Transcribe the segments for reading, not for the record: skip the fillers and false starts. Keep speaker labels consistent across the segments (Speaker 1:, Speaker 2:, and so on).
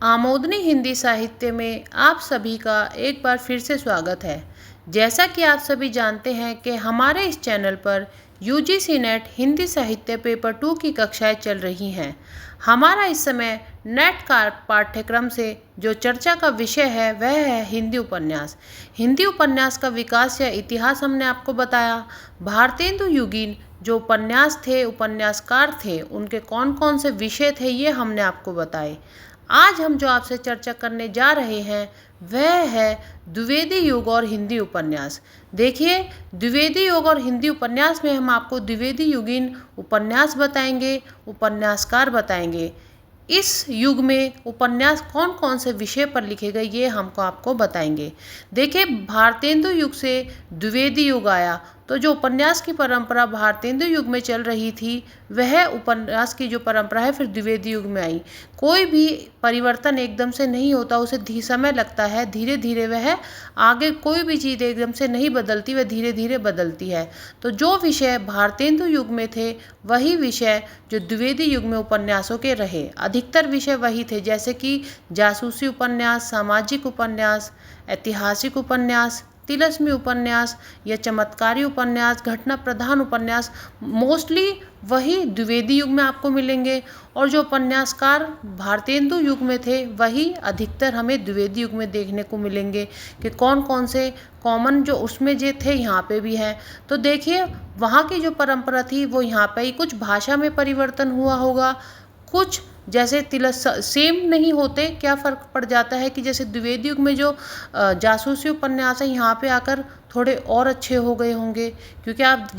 Speaker 1: आमोदनी हिंदी साहित्य में आप सभी का एक बार फिर से स्वागत है। जैसा कि आप सभी जानते हैं कि हमारे इस चैनल पर यूजीसी नेट हिंदी साहित्य पेपर 2 की कक्षाएं चल रही हैं। हमारा इस समय नेट का पाठ्यक्रम से जो चर्चा का विषय है वह है हिंदी उपन्यास। हिंदी उपन्यास का विकास या इतिहास हमने आपको बताया। भारतेंदु युगीन जो उपन्यास थे, उपन्यासकार थे, उनके कौन कौन से विषय थे ये हमने आपको बताए। आज हम जो आपसे चर्चा करने जा रहे हैं वह है द्विवेदी युग और हिंदी उपन्यास। देखिए, द्विवेदी युग और हिंदी उपन्यास में हम आपको द्विवेदी युगीन उपन्यास बताएंगे, उपन्यासकार बताएंगे। इस युग में उपन्यास कौन कौन से विषय पर लिखे गए ये हमको आपको बताएंगे। देखिए, भारतेंदु युग से द्विवेदी युग आया तो जो उपन्यास की परंपरा भारतेंदु युग में चल रही थी वह उपन्यास की जो परंपरा है फिर द्विवेदी युग में आई। कोई भी परिवर्तन एकदम से नहीं होता, उसे समय लगता है। धीरे धीरे वह आगे कोई भी चीज़ एकदम से नहीं बदलती, वह धीरे धीरे बदलती है। तो जो विषय भारतेंदु युग में थे वही विषय जो द्विवेदी युग में उपन्यासों के रहे। अधिकतर विषय वही थे, जैसे कि जासूसी उपन्यास, सामाजिक उपन्यास, ऐतिहासिक उपन्यास, तिलस्मी उपन्यास या चमत्कारी उपन्यास, घटना प्रधान उपन्यास। मोस्टली वही द्विवेदी युग में आपको मिलेंगे और जो उपन्यासकार भारतेंदु युग में थे वही अधिकतर हमें द्विवेदी युग में देखने को मिलेंगे कि कौन कौन से कॉमन जो उसमें जो थे यहाँ पे भी हैं। तो देखिए, वहाँ की जो परंपरा थी वो यहाँ पे ही, कुछ भाषा में परिवर्तन हुआ होगा, कुछ जैसे सेम नहीं होते। क्या फ़र्क पड़ जाता है कि जैसे द्विवेदी युग में जो जासूसी उपन्यास है यहाँ पे आकर थोड़े और अच्छे हो गए होंगे, क्योंकि आप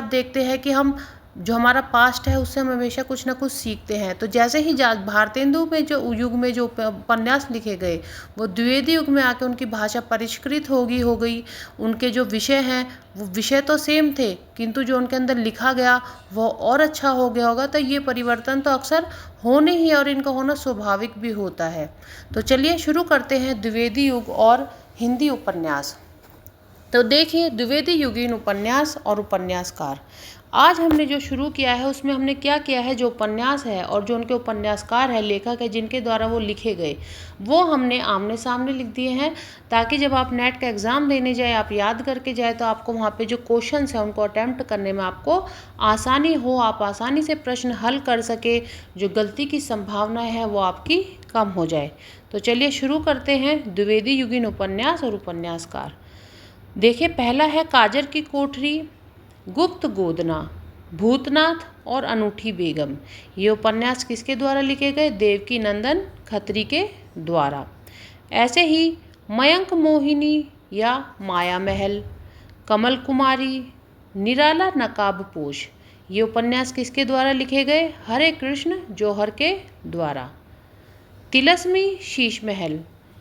Speaker 1: देखते हैं कि हम जो हमारा पास्ट है उससे हम हमेशा कुछ ना कुछ सीखते हैं। तो जैसे ही भारतेंदु में जो युग में जो उपन्यास लिखे गए वो द्विवेदी युग में आके उनकी भाषा परिष्कृत हो गई। उनके जो विषय हैं वो विषय तो सेम थे किंतु जो उनके अंदर लिखा गया वो और अच्छा हो गया होगा। तो ये परिवर्तन तो अक्सर होने ही और इनका होना स्वाभाविक भी होता है। तो चलिए शुरू करते हैं द्विवेदी युग और हिंदी उपन्यास। तो देखिए, द्विवेदी युगीन उपन्यास और उपन्यासकार। आज हमने जो शुरू किया है उसमें हमने क्या किया है, जो उपन्यास है और जो उनके उपन्यासकार है, लेखक है जिनके द्वारा वो लिखे गए, वो हमने आमने सामने लिख दिए हैं, ताकि जब आप नेट का एग्ज़ाम देने जाए, आप याद करके जाए, तो आपको वहाँ पे जो क्वेश्चंस हैं उनको अटैम्प्ट करने में आपको आसानी हो, आप आसानी से प्रश्न हल कर सके, जो गलती की संभावना है वो आपकी कम हो जाए। तो चलिए शुरू करते हैं द्विवेदी युगीन उपन्यास और उपन्यासकार। देखिए, पहला है काजर की कोठरी, गुप्त गोदना, भूतनाथ और अनूठी बेगम। ये उपन्यास किसके द्वारा लिखे गए? देवकी नंदन खत्री के द्वारा। ऐसे ही मयंक मोहिनी या माया महल, कमल कुमारी, निराला नकाबपोश। ये उपन्यास किसके द्वारा लिखे गए? हरे कृष्ण जौहर के द्वारा। तिलस्मी शीश महल,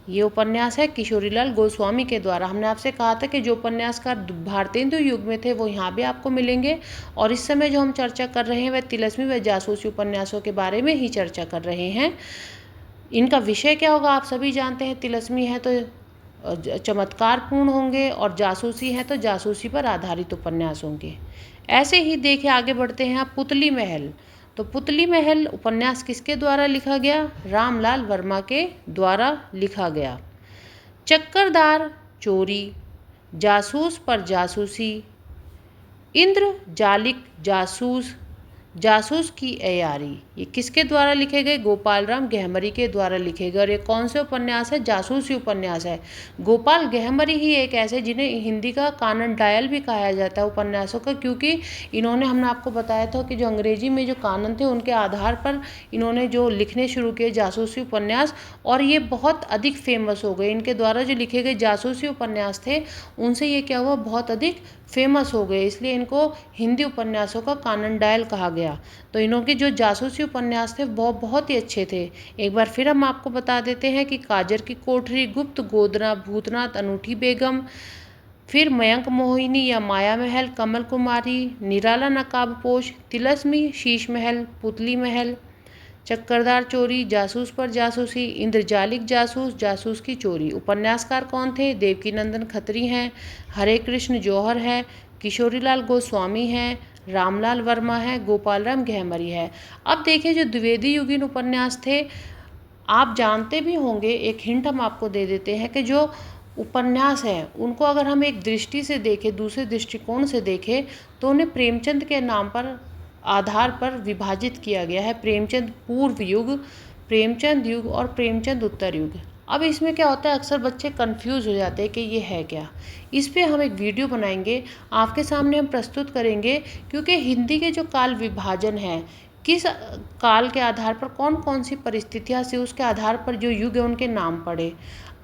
Speaker 1: ये उपन्यास है किशोरीलाल गोस्वामी के द्वारा। हमने आपसे कहा था कि जो उपन्यासकार भारतेंदु युग में थे वो यहाँ भी आपको मिलेंगे, और इस समय जो हम चर्चा कर रहे हैं वह तिलस्मी व जासूसी उपन्यासों के बारे में ही चर्चा कर रहे हैं। इनका विषय क्या होगा आप सभी जानते हैं। तिलस्मी है तो चमत्कारपूर्ण होंगे और जासूसी है तो जासूसी पर आधारित उपन्यास होंगे। ऐसे ही देखिए, आगे बढ़ते हैं आप। पुतली महल, तो पुतली महल उपन्यास किसके द्वारा लिखा गया? रामलाल वर्मा के द्वारा लिखा गया। चक्करदार चोरी, जासूस पर जासूसी, इंद्रजालिक जासूस, जासूस की अयारी, ये किसके द्वारा लिखे गए? गोपाल राम गहमरी के द्वारा लिखे गए। और ये कौन से उपन्यास है? जासूसी उपन्यास है। गोपाल गहमरी ही एक ऐसे जिन्हें हिंदी का कानन डायल भी कहा जाता है उपन्यासों का, क्योंकि इन्होंने, हमने आपको बताया था कि जो अंग्रेजी में जो कानन थे उनके आधार पर इन्होंने जो लिखने शुरू किए जासूसी उपन्यास, और ये बहुत अधिक फेमस हो गए। इनके द्वारा जो लिखे गए जासूसी उपन्यास थे उनसे ये क्या हुआ, बहुत अधिक फेमस हो गए, इसलिए इनको हिंदी उपन्यासों का कानन डायल कहा गया। तो इनके जो जासूसी उपन्यास थे वो बहुत ही अच्छे थे। एक बार फिर हम आपको बता देते हैं कि काजर की कोठरी, गुप्त गोदना, भूतनाथ, अनूठी बेगम, फिर मयंक मोहिनी या माया महल, कमल कुमारी, निराला नकाबपोश, तिलस्मी शीश महल, पुतली महल, चक्करदार चोरी, जासूस पर जासूसी, इंद्रजालिक जासूस, जासूस की चोरी। उपन्यासकार कौन थे? देवकी नंदन खत्री हैं, हरे कृष्ण जौहर है, किशोरीलाल गोस्वामी हैं, रामलाल वर्मा है, गोपाल राम गहमरी है। अब देखिए, जो द्विवेदी युगीन उपन्यास थे आप जानते भी होंगे, एक हिंट हम आपको दे देते हैं कि जो उपन्यास हैं उनको अगर हम एक दृष्टि से देखें, दूसरे दृष्टिकोण से देखें, तो उन्हें प्रेमचंद के नाम पर आधार पर विभाजित किया गया है। प्रेमचंद पूर्व युग, प्रेमचंद युग और प्रेमचंद उत्तर युग। अब इसमें क्या होता है, अक्सर बच्चे कंफ्यूज हो जाते हैं कि ये है क्या। इस पे हम एक वीडियो बनाएंगे, आपके सामने हम प्रस्तुत करेंगे, क्योंकि हिंदी के जो काल विभाजन है, किस काल के आधार पर कौन कौन सी परिस्थितियाँ से उसके आधार पर जो युग है उनके नाम पड़े।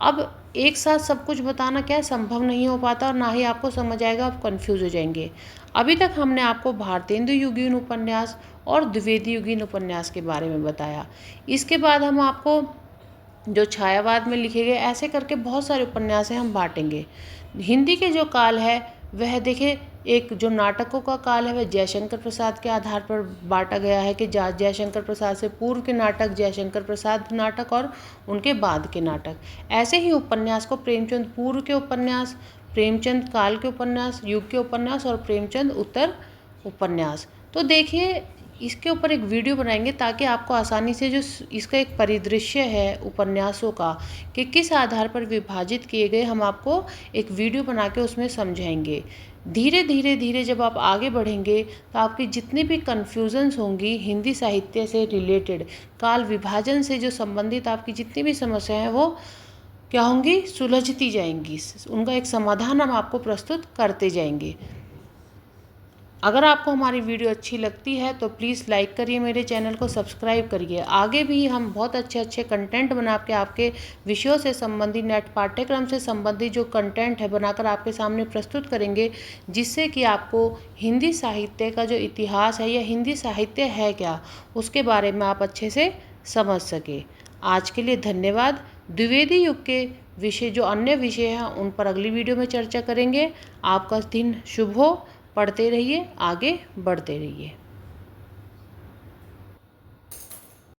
Speaker 1: अब एक साथ सब कुछ बताना क्या संभव नहीं हो पाता, और ना ही आपको समझ आएगा, आप कंफ्यूज हो जाएंगे। अभी तक हमने आपको भारतेंदु युगीन उपन्यास और द्विवेदी युगीन उपन्यास के बारे में बताया। इसके बाद हम आपको जो छायावाद में लिखे गए, ऐसे करके बहुत सारे उपन्यास हैं, हम बांटेंगे। हिंदी के जो काल है वह देखिए, एक जो नाटकों का काल है वह जयशंकर प्रसाद के आधार पर बांटा गया है कि जयशंकर प्रसाद से पूर्व के नाटक, जयशंकर प्रसाद नाटक और उनके बाद के नाटक। ऐसे ही उपन्यास को प्रेमचंद पूर्व के उपन्यास, प्रेमचंद काल के उपन्यास, युग के उपन्यास और प्रेमचंद उत्तर उपन्यास। तो देखिए, इसके ऊपर एक वीडियो बनाएंगे ताकि आपको आसानी से जो इसका एक परिदृश्य है उपन्यासों का कि किस आधार पर विभाजित किए गए, हम आपको एक वीडियो बना के उसमें समझाएंगे। धीरे धीरे धीरे जब आप आगे बढ़ेंगे तो आपकी जितनी भी कन्फ्यूजन्स होंगी हिंदी साहित्य से रिलेटेड, काल विभाजन से जो संबंधित आपकी जितनी भी समस्याएं हैं, वो क्या होंगी, सुलझती जाएंगी। उनका एक समाधान हम आपको प्रस्तुत करते जाएंगे। अगर आपको हमारी वीडियो अच्छी लगती है तो प्लीज़ लाइक करिए, मेरे चैनल को सब्सक्राइब करिए। आगे भी हम बहुत अच्छे अच्छे कंटेंट बना के आपके विषयों से संबंधित, नेट पाठ्यक्रम से संबंधित जो कंटेंट है बनाकर आपके सामने प्रस्तुत करेंगे, जिससे कि आपको हिंदी साहित्य का जो इतिहास है या हिंदी साहित्य है क्या, उसके बारे में आप अच्छे से समझ सके। आज के लिए धन्यवाद। द्विवेदी युग के विषय, जो अन्य विषय हैं, उन पर अगली वीडियो में चर्चा करेंगे। आपका दिन शुभ हो। पढ़ते रहिए, आगे बढ़ते रहिए।